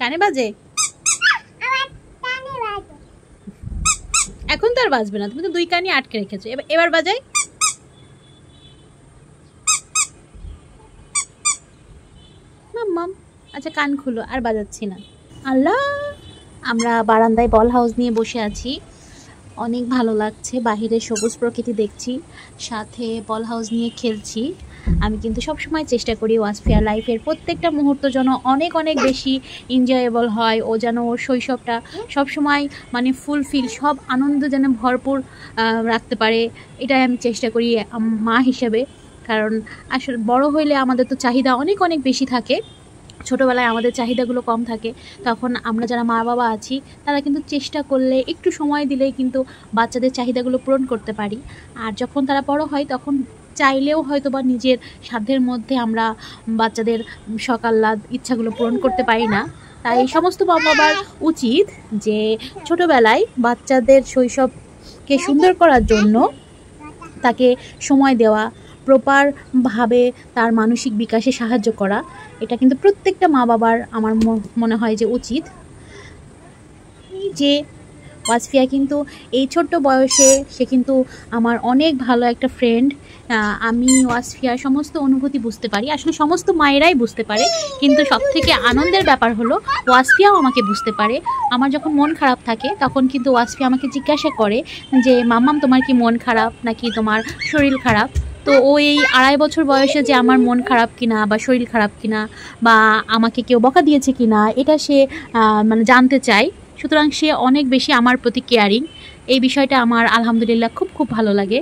কানে বাজে? এখন তো আর বাজবে না, তুমি তো দুই কানই আটকে রেখেছো। এবার বাজাই। মাম্মাম আচ্ছা কান খুলো, আর বাজাচ্ছি না। আল্লাহ, আমরা বারান্দায় বল হাউস নিয়ে বসে আছি, অনেক ভালো লাগছে, বাহিরে সবুজ প্রকৃতি দেখছি, সাথে বল হাউস নিয়ে খেলছি। আমি কিন্তু সবসময় চেষ্টা করি ওয়াসফিয়া লাইফের প্রত্যেকটা মুহূর্ত যেন অনেক অনেক বেশি এনজয়েবল হয়, ও যেন ওর শৈশবটা সবসময় মানে ফুলফিল, সব আনন্দ যেন ভরপুর রাখতে পারে, এটাই আমি চেষ্টা করি মা হিসেবে। কারণ আসলে বড় হইলে আমাদের তো চাহিদা অনেক অনেক বেশি থাকে, ছোটোবেলায় আমাদের চাহিদাগুলো কম থাকে। তখন আমরা যারা মা বাবা আছি তারা কিন্তু চেষ্টা করলে, একটু সময় দিলেই কিন্তু বাচ্চাদের চাহিদাগুলো পূরণ করতে পারি। আর যখন তারা বড় হয় তখন চাইলেও হয়তো বা নিজের সাধ্যের মধ্যে আমরা বাচ্চাদের শখ আহ্লাদ ইচ্ছাগুলো পূরণ করতে পারি না। তাই সমস্ত মা বাবার উচিত যে ছোটোবেলায় বাচ্চাদের শৈশবকে সুন্দর করার জন্য তাকে সময় দেওয়া, প্রপারভাবে তার মানসিক বিকাশে সাহায্য করা। এটা কিন্তু প্রত্যেকটা মা বাবার আমার মনে হয় যে উচিত। যে ওয়াসফিয়া কিন্তু এই ছোট্ট বয়সে সে কিন্তু আমার অনেক ভালো একটা ফ্রেন্ড। আমি ওয়াসফিয়ার সমস্ত অনুভূতি বুঝতে পারি, আসলে সমস্ত মায়েরাই বুঝতে পারে, কিন্তু সবথেকে আনন্দের ব্যাপার হলো ওয়াসফিয়াও আমাকে বুঝতে পারে। আমার যখন মন খারাপ থাকে তখন কিন্তু ওয়াসফিয়া আমাকে জিজ্ঞাসা করে যে মাম্মাম তোমার কি মন খারাপ নাকি তোমার শরীর খারাপ। তো ও এই 2.5 বছর বয়সে যে আমার মন খারাপ কিনা বা শরীর খারাপ কিনা বা আমাকে কেউ বকা দিয়েছে কিনা এটা সে মানে জানতে চায়। সুতরাং সে অনেক বেশি আমার প্রতি কেয়ারিং। এই বিষয়টা আমার আলহামদুলিল্লাহ খুব খুব ভালো লাগে।